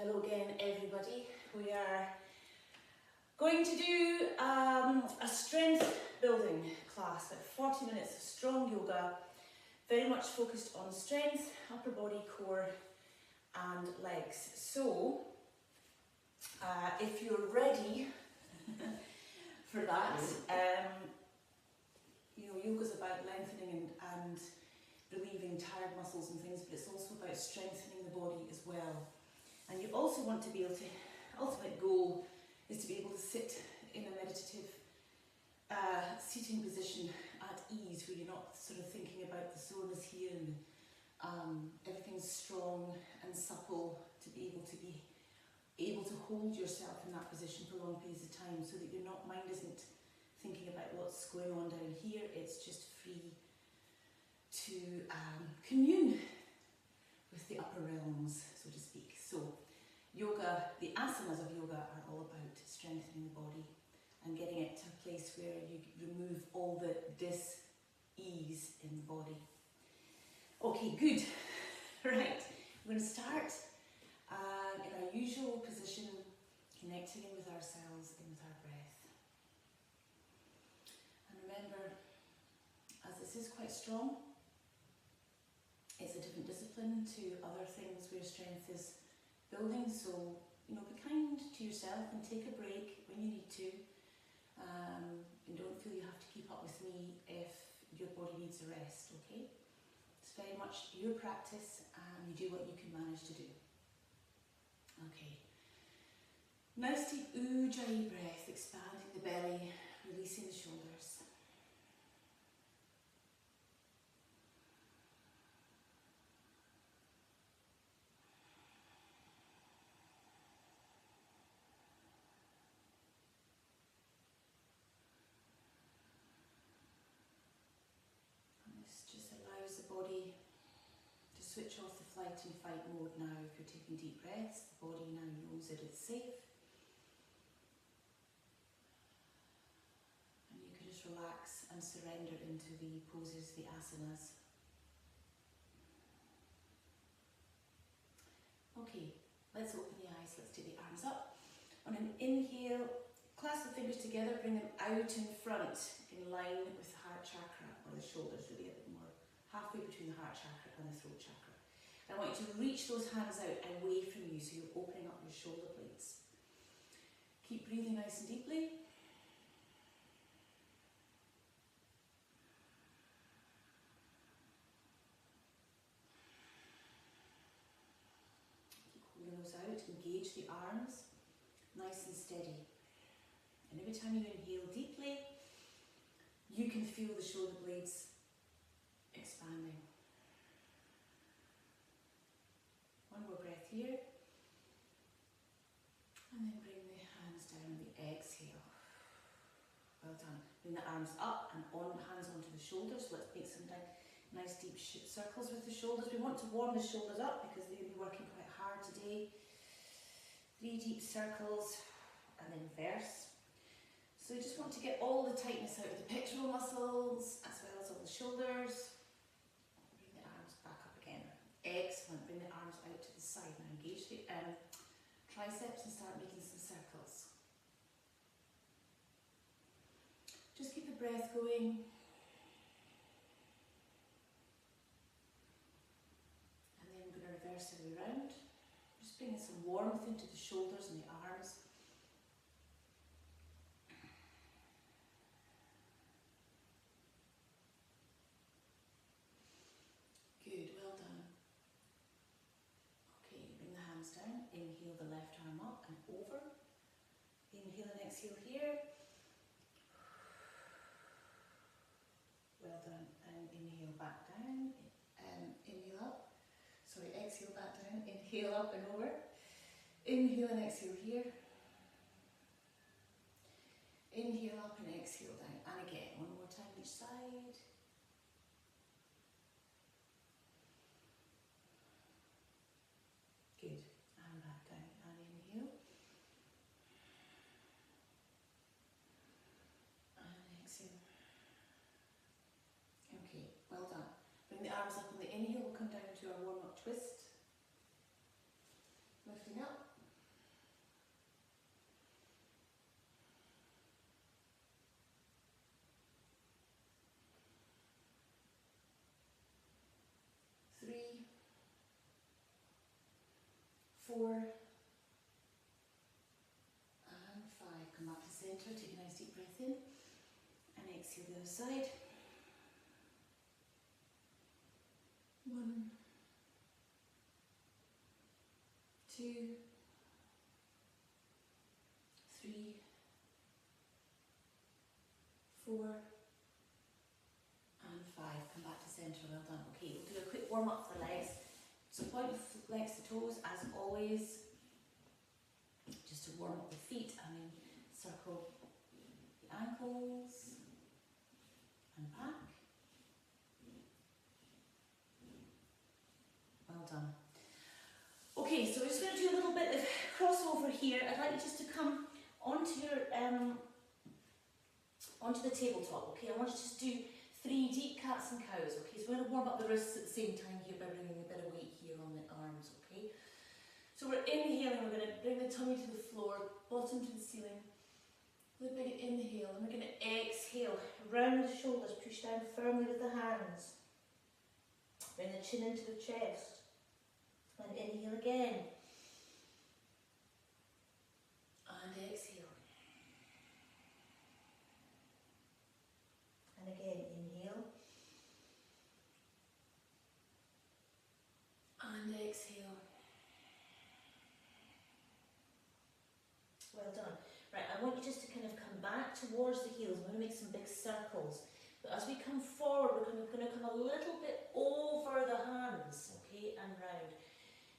Hello again, everybody. We are going to do a strength building class, like 40 minutes of strong yoga, very much focused on strength, upper body, core and legs. So if you're ready for that, yoga's about lengthening and relieving tired muscles and things, but it's also about strengthening the body as well. And you also want to be able to, ultimate goal is to be able to sit in a meditative seating position at ease, where you're not sort of thinking about the soreness here and everything's strong and supple, to be able to hold yourself in that position for long periods of time, so that your mind isn't thinking about what's going on down here. It's just free to commune with the upper realms, so to speak. So yoga, the asanas of yoga are all about strengthening the body and getting it to a place where you remove all the dis-ease in the body. Okay, good. Right, we're going to start in our usual position, connecting in with ourselves, in with our breath. And remember, as this is quite strong, it's a different discipline to other things where strength is building, so be kind to yourself and take a break when you need to, and don't feel you have to keep up with me if your body needs a rest, okay? It's very much your practice and you do what you can manage to do. Okay, nice deep ujjayi breath, expanding the belly, releasing the shoulders. Body to switch off the flight and fight mode now. If you're taking deep breaths, the body now knows that it's safe. And you can just relax and surrender into the poses, the asanas. Okay, let's open the eyes, let's take the arms up. On an inhale, clasp the fingers together, bring them out in front, in line with the heart chakra, or the shoulders really a bit more. Halfway between the heart chakra and the throat chakra. I want you to reach those hands out away from you, so you're opening up your shoulder blades. Keep breathing nice and deeply. Keep holding those out, engage the arms, nice and steady. And every time you inhale deeply, you can feel the shoulder blades expanding. One more breath here. And then bring the hands down on the exhale. Well done. Bring the arms up and on, hands onto the shoulders. Let's make some nice deep circles with the shoulders. We want to warm the shoulders up because they'll be working quite hard today. 3 deep circles and then reverse. So you just want to get all the tightness out of the pectoral muscles as well as all the shoulders. Excellent. Bring the arms out to the side. Now engage the triceps and start making some circles. Just keep the breath going. And then we're going to reverse the way around. Just bringing some warmth into the shoulders and the arms. Good, well done. Down. Inhale the left arm up and over. Inhale and exhale here. Well done. And inhale back down. Inhale up. Sorry, exhale back down. Inhale up and over. Inhale and exhale here. Inhale up and exhale down. And again, one more time each side. Good. And back down. And inhale. And exhale. Okay, well done. Bring the arms up on the inhale. We'll come down to our warm-up twist. Lifting up. 4 and 5. Come back to centre, take a nice deep breath in and exhale the other side. 1, 2, 3, 4 and 5. Come back to centre, well done. Okay, we'll do a quick warm up for the legs. So point of legs to toes as always, just to warm up the feet, and then circle the ankles and back. Well done. Okay, so we're just going to do a little bit of crossover here. I'd like you just to come onto your onto the tabletop. Okay, I want you to just do 3 deep cats and cows. Okay, so we're going to warm up the wrists at the same time here by bringing a bit of weight here on the arms. Okay, so we're inhaling. We're going to bring the tummy to the floor, bottom to the ceiling. With a big inhale, and we're going to exhale. Round the shoulders, push down firmly with the hands. Bring the chin into the chest. And inhale again. And exhale. And again, inhale. And exhale. Well done. Right, I want you just to kind of come back towards the heels. I'm going to make some big circles. But as we come forward, we're going to come a little bit over the hands, okay, and round.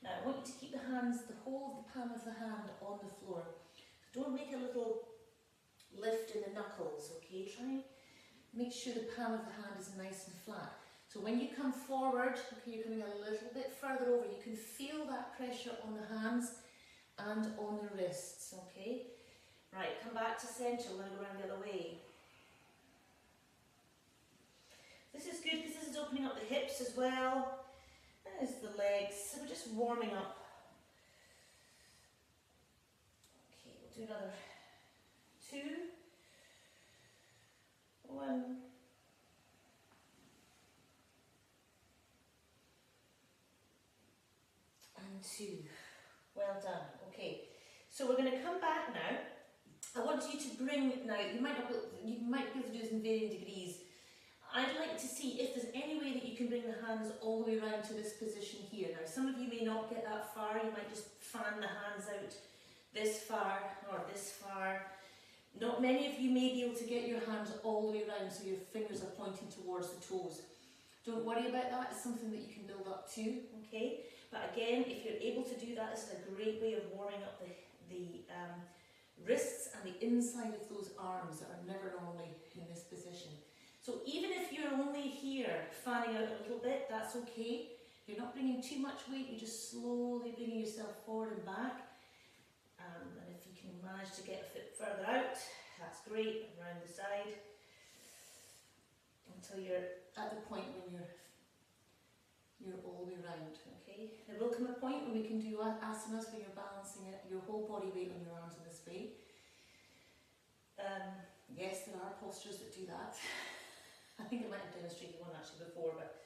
Now, I want you to keep the hands, the whole of the palm of the hand on the floor. So don't make a little lift in the knuckles, okay? Try and make sure the palm of the hand is nice and flat. So when you come forward, okay, you're coming a little bit further over. You can feel that pressure on the hands and on the wrists, okay? Right, come back to centre. I'm going to go around the other way. This is good because this is opening up the hips as well. There's the legs. So we're just warming up. Okay, we'll do another 2, 1, and 2. Well done. Okay, so we're going to come back now. I want you to bring, now you might be able to do this in varying degrees. I'd like to see if there's any way that you can bring the hands all the way around to this position here. Now some of you may not get that far, you might just fan the hands out this far or this far. Not many of you may be able to get your hands all the way around so your fingers are pointing towards the toes. Don't worry about that, it's something that you can build up to, okay? But again, if you're able to do that, this is a great way of warming up the wrists and the inside of those arms that are never normally in this position. So even if you're only here fanning out a little bit, that's okay. You're not bringing too much weight, you're just slowly bringing yourself forward and back. And if you can manage to get a bit further out, that's great, around the side. Until you're at the point when you're all the way around, okay? There will come a point when we can do asanas where you're balancing your whole body weight on your arms in this way. Yes, there are postures that do that. I think I might have demonstrated one actually before, but...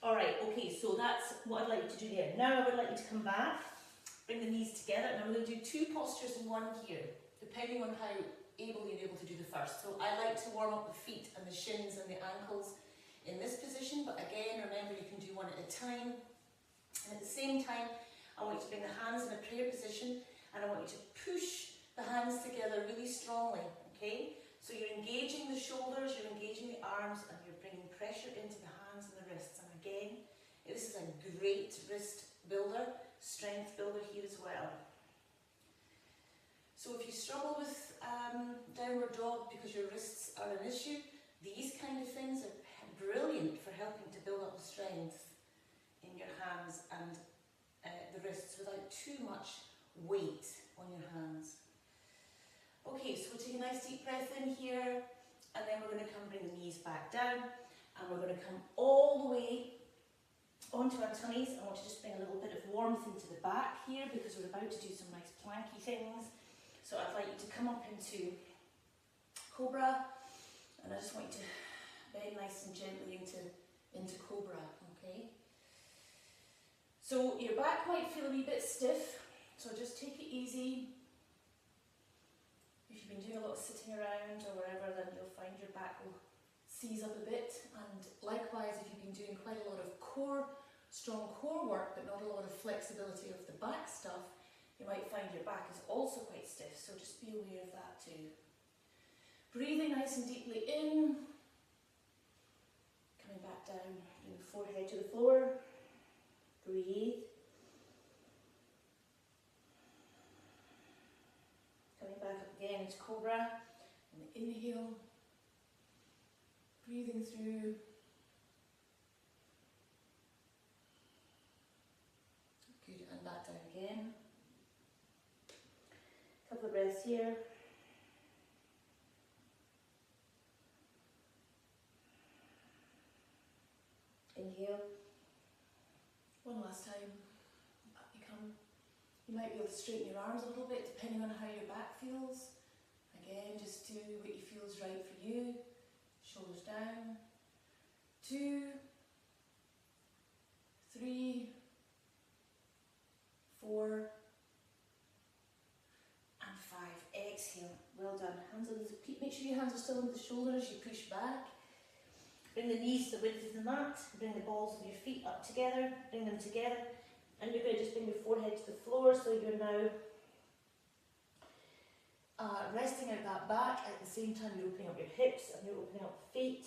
Alright, okay, so that's what I'd like you to do there. Now I would like you to come back, bring the knees together, and I'm going to do 2 postures in one here, depending on how able you're able to do the first. So I like to warm up the feet and the shins and the ankles in this position, but again, remember you can do one at a time. And at the same time, I want you to bring the hands in a prayer position, and I want you to push the hands together really strongly, okay? So you're engaging the shoulders, you're engaging the arms, and you're bringing pressure into the hands and the wrists. And again, this is a great wrist builder, strength builder here as well. So if you struggle with downward dog because your wrists are an issue, these kind of things are brilliant for helping to build up the strength in your hands and the wrists without too much weight on your hands. Okay, so we'll take a nice deep breath in here, and then we're going to come bring the knees back down, and we're going to come all the way onto our tummies. I want to just bring a little bit of warmth into the back here because we're about to do some nice planky things. So I'd like you to come up into Cobra, and I just want you to bend nice and gently into Cobra, okay? So your back might feel a wee bit stiff, so just take it easy. If you've been doing a lot of sitting around or wherever, then you'll find your back will seize up a bit. And likewise, if you've been doing quite a lot of strong core work, but not a lot of flexibility of the back stuff, you might find your back is also quite stiff, so just be aware of that too. Breathing nice and deeply in, coming back down, bring the forehead to the floor, breathe. Coming back up again into Cobra, and inhale, breathing through. Good, and back down again. Couple of breaths here. Inhale. One last time. Up you come. You might be able to straighten your arms a little bit depending on how your back feels. Again, just do what you feel is right for you. Shoulders down. 2, 3, 4, and 5. Exhale. Well done. Hands on the feet. Make sure your hands are still on the shoulders. You push back. Bring the knees to the width of the mat. Bring the balls of your feet up together. Bring them together. And you're going to just bring your forehead to the floor, so you're now resting out that back. At the same time, you're opening up your hips and you're opening up the feet.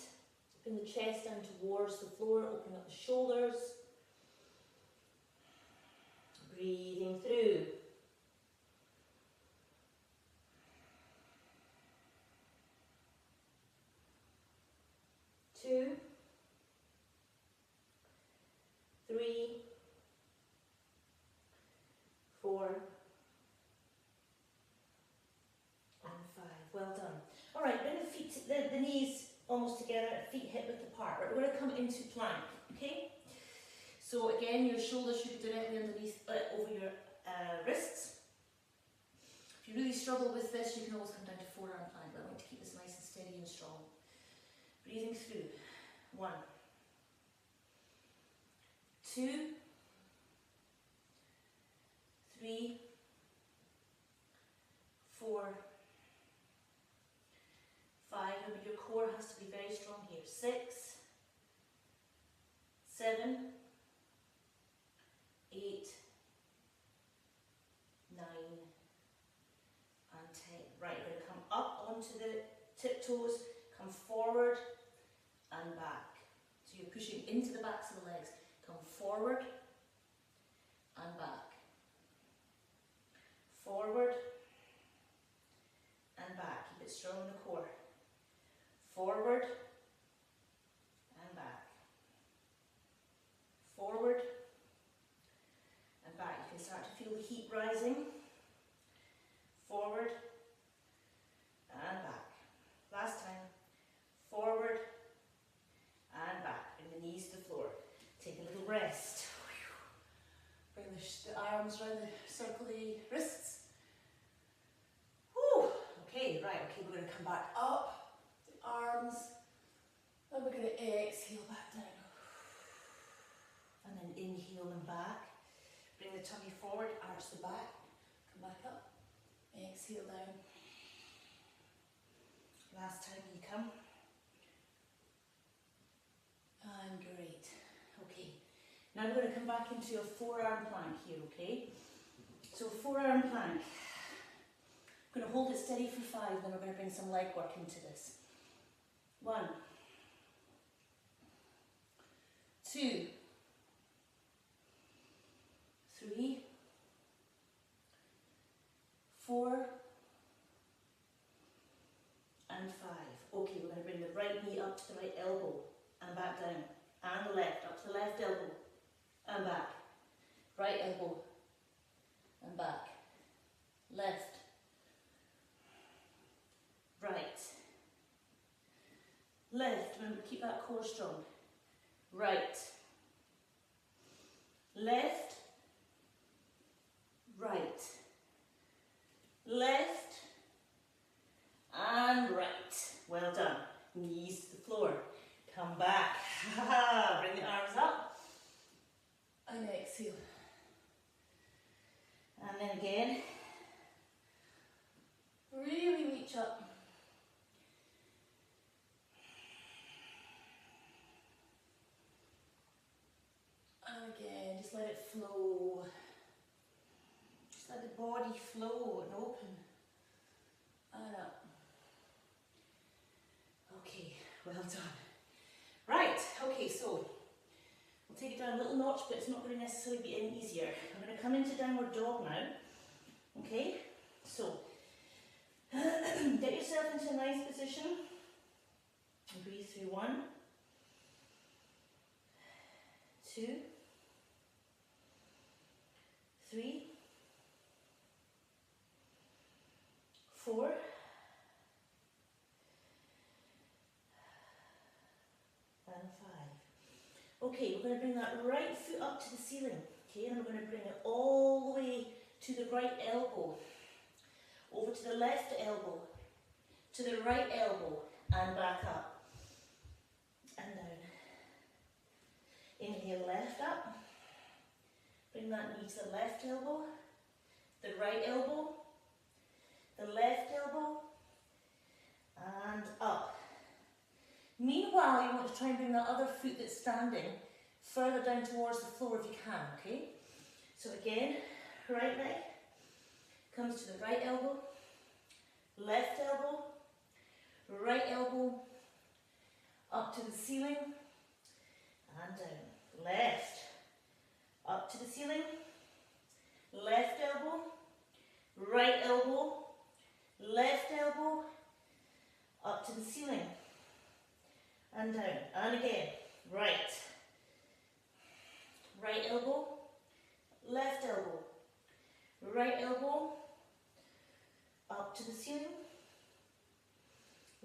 Bring the chest down towards the floor, opening up the shoulders. Breathing through. Two, 3, 4, and 5. Well done. All right, bring the feet, the knees almost together, feet hip width apart. Right, we're going to come into plank, okay? So again, your shoulders should be directly underneath, over your wrists. If you really struggle with this, you can always come down to forearm plank, but I want to keep this nice and steady and strong. Breathing through. 1, 2, 3, 4, 5. Remember, your core has to be very strong here. 6, 7, 8, 9, and 10. Right, you're going to come up onto the tiptoes, come forward and back. So you're pushing into the backs of the legs. Come forward and back. Forward and back. Keep it strong in the core. Forward and back. Forward and back. You can start to feel the heat rising. Forward and back. Last time. Forward and back. Bring the knees to the floor. Take a little rest. Bring the arms around the circle the wrists. Whew. Okay, right, okay, we're going to come back up, the arms, and we're going to exhale back down. And then inhale and back. Bring the tummy forward, arch the back, come back up, exhale down. Last time you come. And great. Okay. Now we're going to come back into a forearm plank here, okay? So forearm plank. I'm going to hold it steady for 5, then we're going to bring some leg work into this. 1, 2, 3, 4, and 5. Okay, we're going to bring the right knee up to the right elbow and back down, and the left up to the left elbow and back, right elbow and back, left, right, left. Remember, keep that core strong. Right, left, right, left, and right. Well done. Knees to the floor. Come back. Bring the arms up. And exhale. again, just let it flow. Just let the body flow and open. And up. Okay, well done. Right, okay, so we'll take it down a little notch, but it's not going to necessarily be any easier. I'm going to come into downward dog now. Okay, so get yourself into a nice position. And breathe through 1, 2, 3, 4, and 5. Okay, we're going to bring that right foot up to the ceiling. Okay, and we're going to bring it all the way to the right elbow, over to the left elbow, to the right elbow, and back up, and down. Inhale, left up. Bring that knee to the left elbow, the right elbow, the left elbow, and up. Meanwhile, you want to try and bring that other foot that's standing further down towards the floor if you can, okay? So again, right leg comes to the right elbow, left elbow, right elbow, up to the ceiling, and down. Left, up to the ceiling, left elbow, right elbow, left elbow, up to the ceiling, and down. And again, right elbow, left elbow, right elbow, up to the ceiling,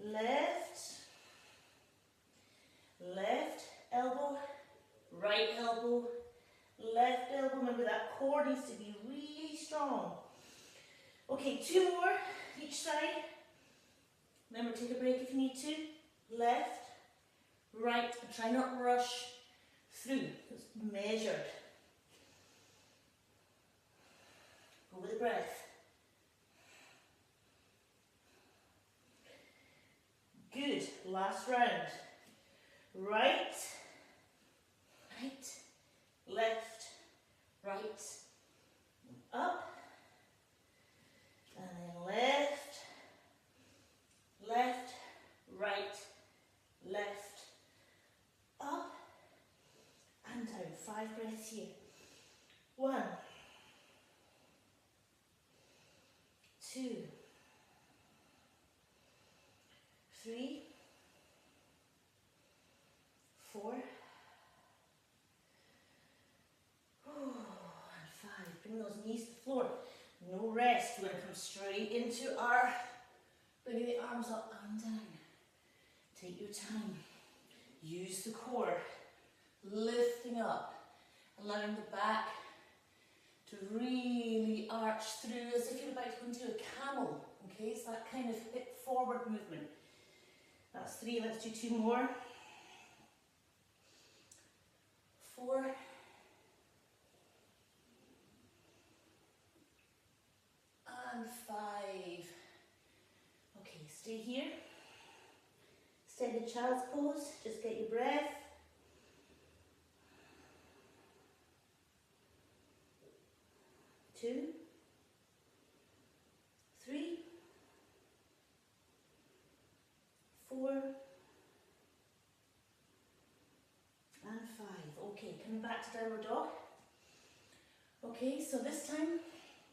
left elbow, right elbow, left elbow. Remember that core needs to be really strong. Okay, 2 more each side. Remember, take a break if you need to. Left, right, and try not rush through. It's measured. Go with the breath. Good. Last round. Right, left, right, up, and then left, right, left, up, and down. 5 breaths here. 1, 2, 3, 4, and 5. Bring those knees to the floor. No rest. We're going to come straight into our, bringing the arms up and down. Take your time. Use the core. Lifting up. Allowing the back to really arch through as if you're about to go into a camel. Okay, it's that kind of hip forward movement. That's 3. Let's do 2 more. 4, and 5. Okay, stay here. Stay the child's pose. Just get your breath. Two, 3, 4, and 5. Okay, coming back to downward dog. Okay, so this time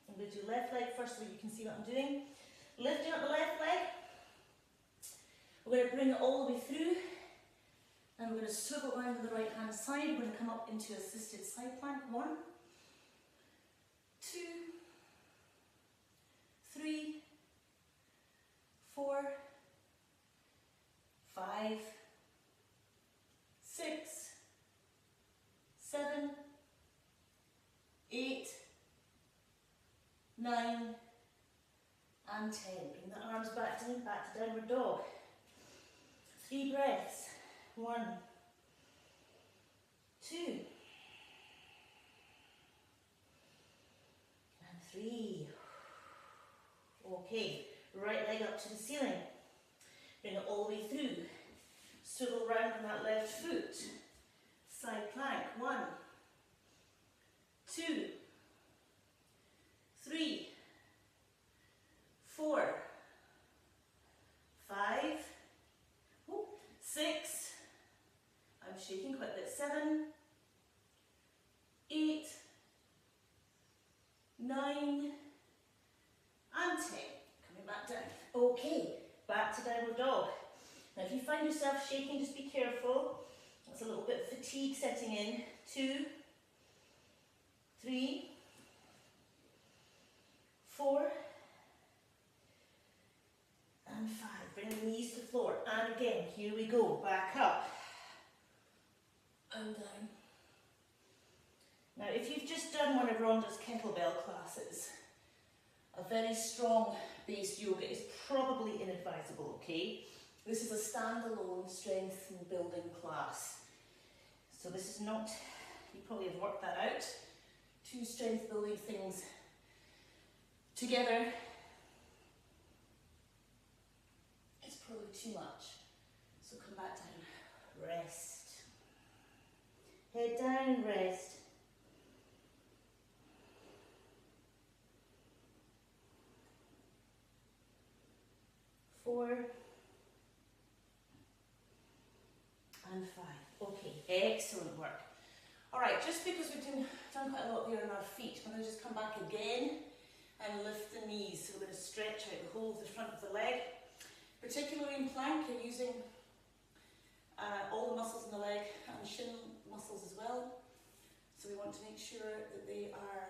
I'm going to do left leg first so that you can see what I'm doing. Lifting up the left leg. We're going to bring it all the way through, and we're going to swivel around to the right hand side. We're going to come up into assisted side plank. 1, 2, 3, 4, 5, 6, 7, 8, 9, and 10. Bring the arms back to downward dog. 3 breaths. 1, 2, and 3. Okay, right leg up to the ceiling. Bring it all the way through. Swivel round on that left foot. Side plank. 1, 2, 3, 4, 5, 6, I'm shaking quite a bit, 7, 8, 9, and 10. Coming back down. Okay, back to downward dog. Now if you find yourself shaking, just be careful. There's a little bit of fatigue setting in. 2, 3, 4, and 5. Bring the knees to the floor. And again, here we go. Back up. And down. Now, if you've just done one of Rhonda's kettlebell classes, a very strong based yoga is probably inadvisable, okay? This is a standalone strength and building class. So this is not, you probably have worked that out, 2 strength building things together. It's probably too much. So come back down, rest. Head down, rest. 4 and 5. Okay, excellent work. Alright, just because we've done quite a lot there on our feet, we're going to just come back again and lift the knees. So we're going to stretch out the whole of the front of the leg. Particularly in plank, you're using all the muscles in the leg and shin muscles as well. So we want to make sure that they are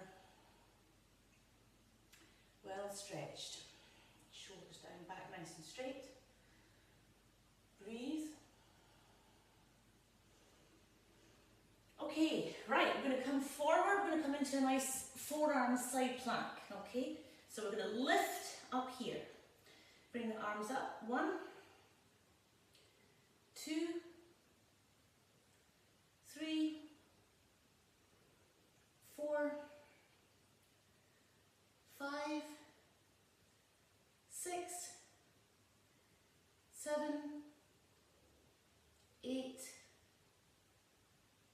well stretched. Shoulders down, back nice and straight. Breathe. Okay, right, we're going to come forward, we're going to come into a nice forearm side plank, okay? So we're going to lift up here. Bring the arms up. 1, 2, 3, 4, 5, 6, 7, 8,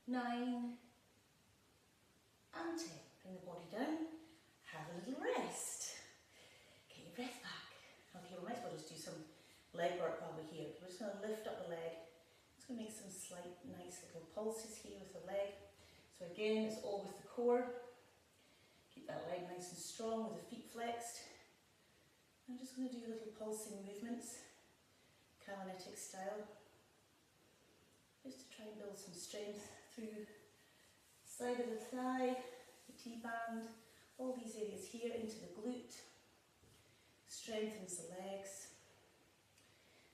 9, and 10. Bring the body down. Have a little rest. Get your breath back. Okay, we might as well just do some leg work while we're here. We're just going to lift up the leg. Just going to make some slight, nice little pulses here with the leg. So again, it's all with the core. Keep that leg nice and strong with the feet flexed. I'm just going to do little pulsing movements, Kalanetic style, just to try and build some strength through the side of the thigh, the T-band, all these areas here into the glute, strengthens the legs.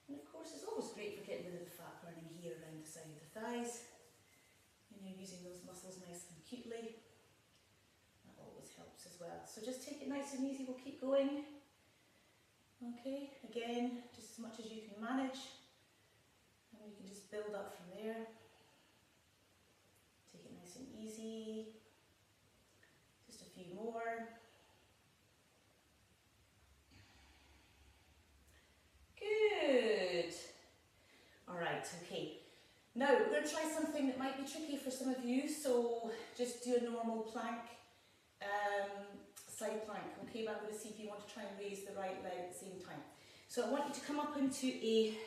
And of course it's always great for getting rid of the fat burning here around the side of the thighs. And you're using those muscles nice and acutely. That always helps as well. So just take it nice and easy, we'll keep going. Okay, again, just as much as you can manage. And you can just build up from there. Take it nice and easy. Just a few more. Good. Alright, okay. Now we're going to try something that might be tricky for some of you. So just do a normal plank, side plank. Okay, but I'm going to see if you want to try and raise the right leg at the same time. So I want you to come up into a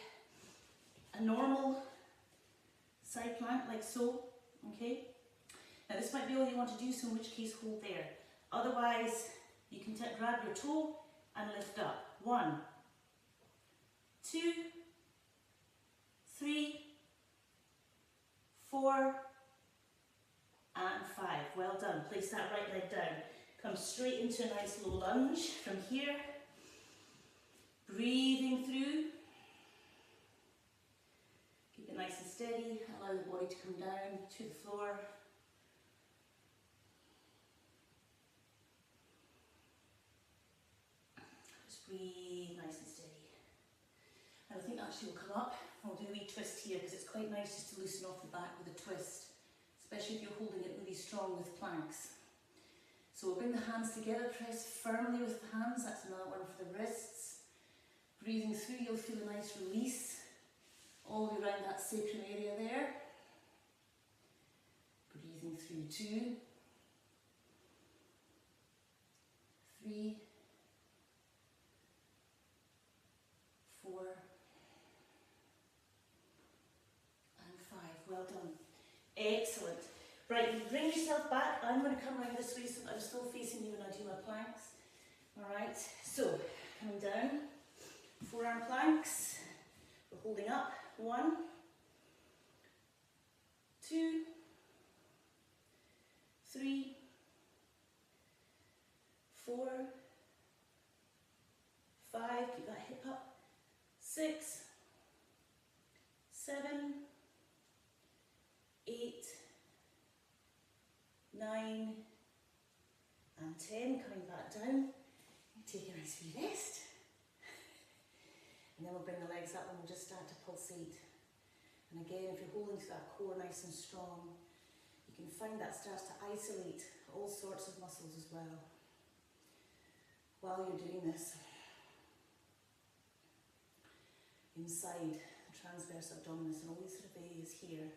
normal side plank like so. Okay. Now this might be all you want to do, so in which case hold there. Otherwise, you can grab your toe and lift up. 1, 2, 3, 4, and 5. Well done. Place that right leg down. Come straight into a nice low lunge from here. Breathing through. Keep it nice and steady. Allow the body to come down to the floor. Just breathe nice and steady. And I think actually we'll come up and we'll do a wee twist here because it's quite nice just to loosen off the back with a twist, especially if you're holding it really strong with planks. So we'll bring the hands together, press firmly with the hands. That's another one for the wrists. Breathing through, you'll feel a nice release all the way around that sacrum area there. Breathing through 2, Right, you bring yourself back. I'm going to come around this way so I'm still facing you when I do my planks. Alright, so coming down, forearm planks. We're holding up. 1, 2, 3, 4, 5, keep that hip up, 6, 7, 8, 9, and 10. Coming back down, take a nice wee rest. And then we'll bring the legs up and we'll just start to pulsate. And again, if you're holding to that core nice and strong, you can find that starts to isolate all sorts of muscles as well while you're doing this. Inside the transverse abdominis and all these sort of areas here,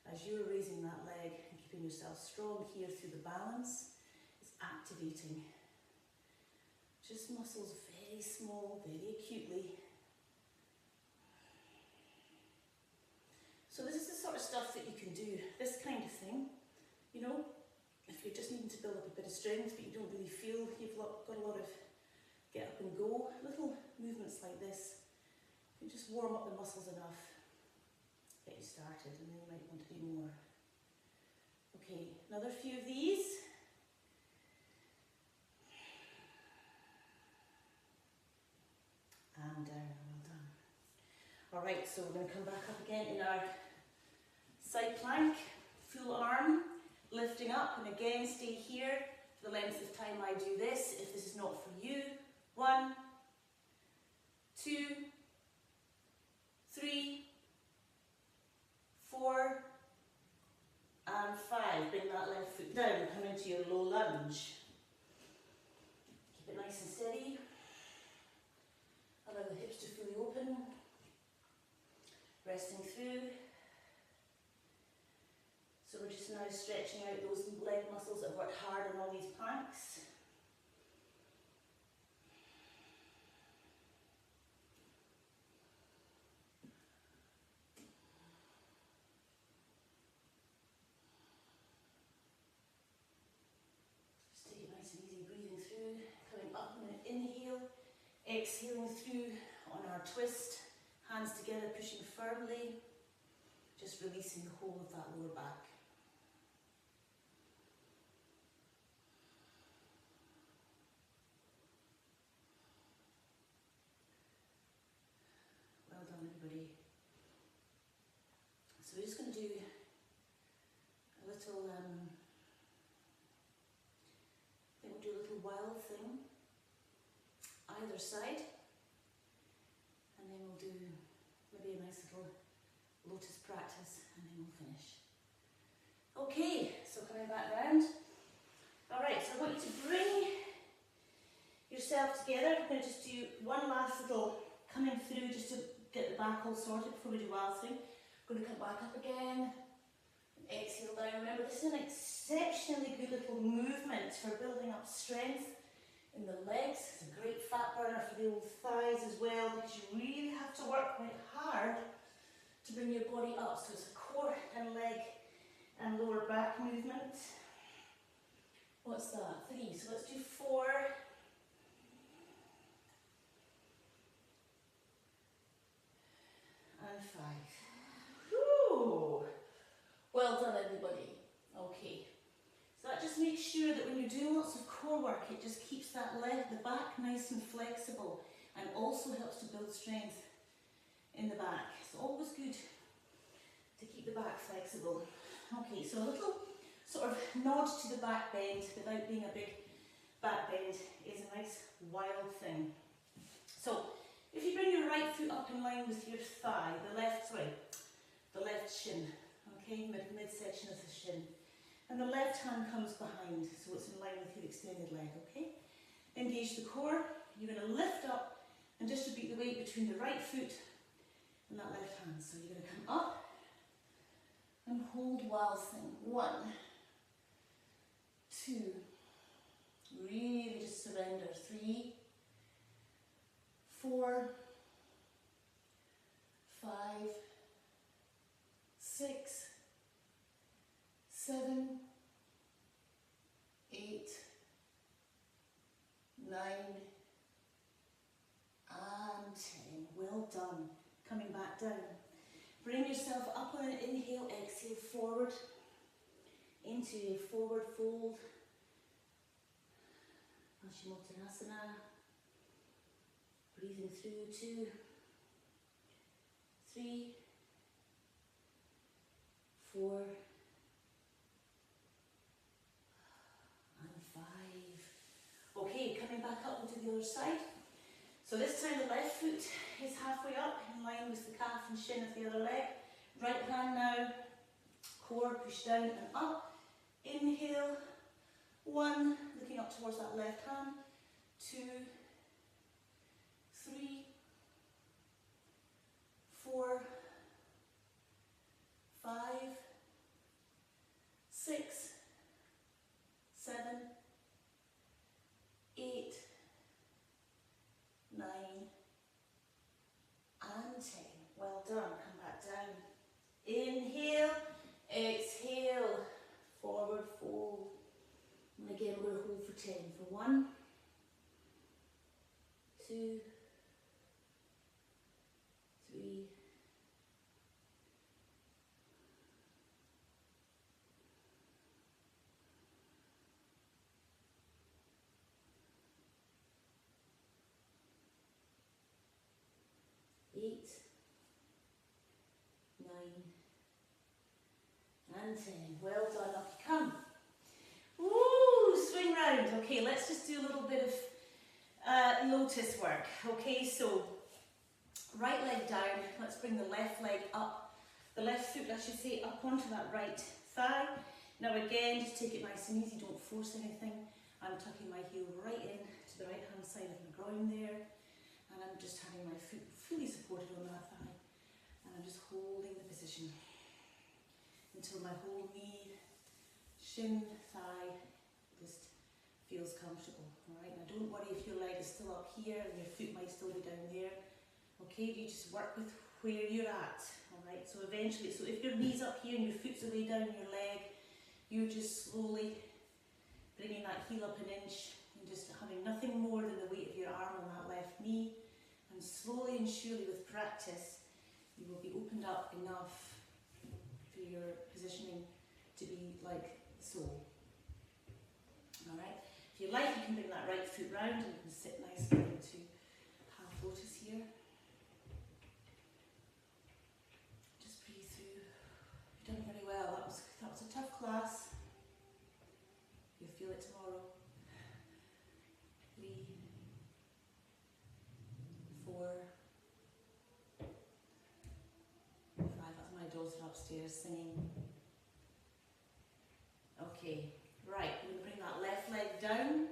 as you're raising that leg and keeping yourself strong here through the balance, it's activating just muscles very small, very acutely. So this is the sort of stuff that you can do, this kind of thing, you know, if you're just needing to build up a bit of strength but you don't really feel you've got a lot of get up and go, little movements like this, you just warm up the muscles enough, get you started, and then you might want to do more. Okay, another few of these. And down, well done. Alright, so we're going to come back up again in our side plank, full arm, lifting up, and again stay here for the length of time I do this. If this is not for you, 1, 2, 3, 4, and 5. Bring that left foot down, come into your low lunge. Keep it nice and steady. Allow the hips to fully open. Resting through. So we're just now stretching out those leg muscles that have worked hard on all these planks. Just take it nice and easy, breathing through, coming up on an inhale, exhaling through on our twist, hands together, pushing firmly, just releasing the whole of that lower back. Well done, everybody. So we're just going to do a little, I think we'll do a little wild thing, either side, and then we'll do maybe a nice little lotus practice, and then we'll finish. Okay, so coming back round. Alright, so I want you to bring yourself together. I'm going to just do one last little coming through just to get the back all sorted before we do wild thing. I'm going to come back up again, and exhale down. Remember, this is an exceptionally good little movement for building up strength in the legs. It's a great fat burner for the old thighs as well, because you really have to work quite hard to bring your body up. So it's a core and leg and lower back movement. What's that? 3. So let's do 4. And 5. Whew. Well done, everybody. Okay. So that just makes sure that when you're doing lots of core work, it just keeps that leg, the back nice and flexible, and also helps to build strength in the back. It's always good to keep the back flexible. Okay, so a little sort of nod to the back bend without being a big back bend is a nice wild thing. So if you bring your right foot up in line with your thigh, the left shin, okay, midsection of the shin, and the left hand comes behind, so it's in line with your extended leg, okay? Engage the core. You're going to lift up and distribute the weight between the right foot and that left hand. So you're going to come up and hold wild thing. 1, 2, really just surrender. 3, 4, 5, 6, 7, 9, and 10. Well done. Coming back down. Bring yourself up on an inhale, exhale forward into a forward fold. Paschimottanasana. Breathing through 2, 3, 4, and 5. Okay, coming back up into the other side. So this time the left foot is halfway up, in line with the calf and shin of the other leg. Right hand now, core push down and up. Inhale, 1, looking up towards that left hand. 2, 3, 4, 5, 6, 7, 8, 9, and 10. Well done. Come back down. Inhale, exhale, forward fold. And again, we're going to hold for 10. For 1, 2, 3, 8, 9, and 10. Well done, up you come. Woo, swing round. Okay, let's just do a little bit of lotus work. Okay, so right leg down. Let's bring the left leg up. The left foot, I should say, up onto that right thigh. Now again, just take it nice and easy. Don't force anything. I'm tucking my heel right in to the right hand side of my groin there. And I'm just having my foot fully supported on that thigh. And I'm just holding the position until my whole knee, shin, thigh just feels comfortable. Alright, now don't worry if your leg is still up here and your foot might still be down there. Okay, you just work with where you're at. Alright, so eventually, so if your knee's up here and your foot's away down your leg, you're just slowly bringing that heel up an inch and just having nothing more than the weight of your arm on that left knee. And slowly and surely with practice, you will be opened up enough for your positioning to be like so. Alright, if you like, you can bring that right foot round and you can sit nicely into half lotus here. Just breathe through. You've done very well. That was a tough class. You'll feel it tomorrow. 3, 4, 5. That's my daughter upstairs singing. Okay, right, we're going to bring that left leg down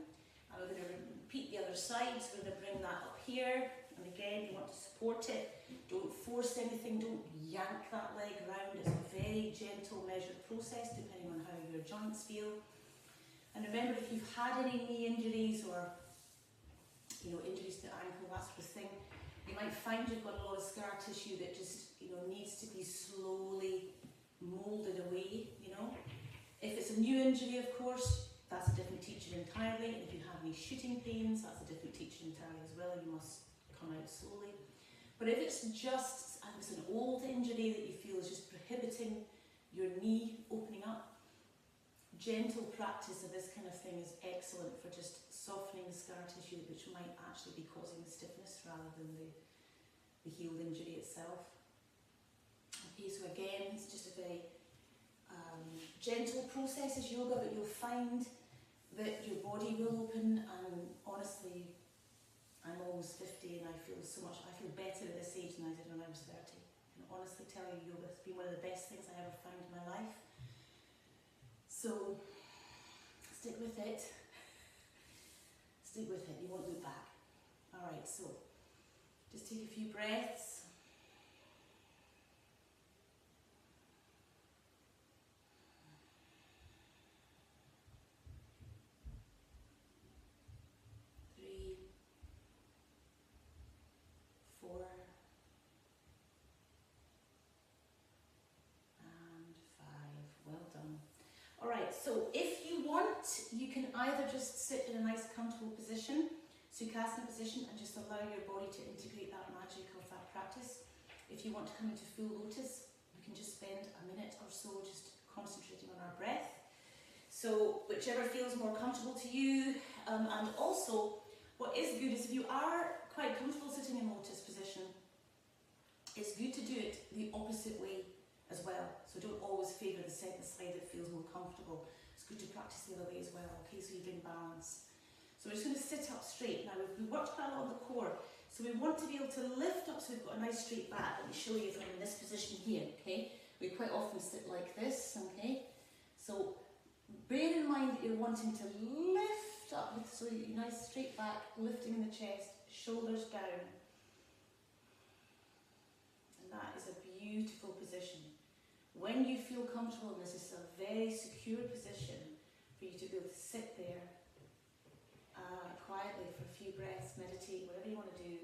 and we're going to repeat the other side. So we're going to bring that up here, and again you want to support it. Don't force anything, don't yank that leg round. It's a very gentle, measured process depending on how your joints feel. And remember, if you've had any knee injuries or injuries to the ankle, that sort of thing, you might find you've got a lot of scar tissue that just needs to be slowly moulded away. If it's a new injury, of course, that's a different teacher entirely. And if you have any shooting pains, that's a different teacher entirely as well. You must come out slowly. But if it's just an old injury that you feel is just prohibiting your knee opening up, gentle practice of this kind of thing is excellent for just softening the scar tissue, which might actually be causing the stiffness rather than the healed injury itself. Okay, so again, it's just a very gentle process as yoga, but you'll find that your body will open. And honestly, I'm almost 50 and I feel better at this age than I did when I was 30. I can honestly tell you, yoga has been one of the best things I ever found in my life. So stick with it. Stick with it, you won't look back. Alright, so just take a few breaths. So if you want, you can either just sit in a nice comfortable position, Sukhasana position and just allow your body to integrate that magic of that practice. If you want to come into full lotus, we can just spend a minute or so just concentrating on our breath. So whichever feels more comfortable to you, and also what is good is if you are quite comfortable sitting in lotus position, it's good to do it the opposite way as well. So don't always favour the side that feels more comfortable. It's good to practice the other way as well, okay, so you bring balance. So we're just going to sit up straight. Now we've worked quite a lot on the core, so we want to be able to lift up so we've got a nice straight back. Let me show you from this position here, okay? We quite often sit like this, okay? So bear in mind that you're wanting to lift up, so you nice straight back, lifting in the chest, shoulders down. And that is a beautiful position. When you feel comfortable, this is a very secure position for you to be able to sit there quietly for a few breaths, meditate, whatever you want to do.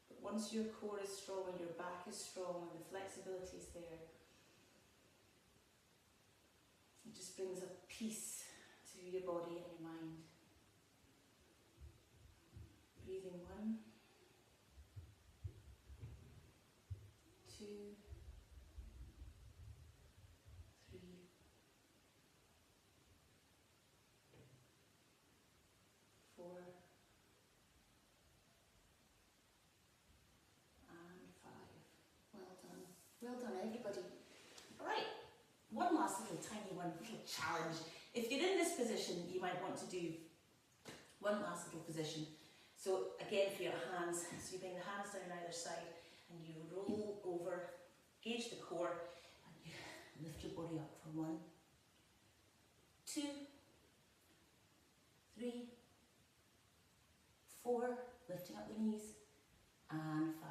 But once your core is strong and your back is strong and the flexibility is there, it just brings a peace to your body and your mind. Breathing 1, 2, 3, 4, and 5. Well done. Well done, everybody. All right. One last little tiny one, little challenge. If you're in this position, you might want to do one last little position. So again, for your hands, so you bring the hands down either side and you roll over, gauge the core, and you lift your body up for 1, 2, 3, 4, lifting up the knees, and 5.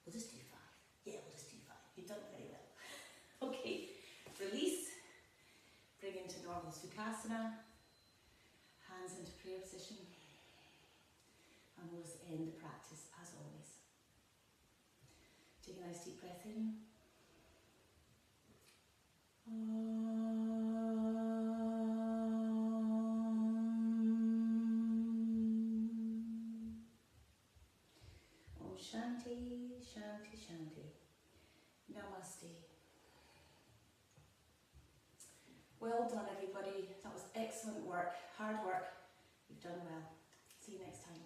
We'll just do 5. Yeah, we'll just do 5. You've done very well. Okay, release, bring into normal Sukhasana, hands into prayer position, and we'll just end the practice as always. Take a nice deep breath in. Om Shanti, Shanti, Shanti. Namaste. Well done, everybody. That was excellent work, hard work. You've done well. See you next time.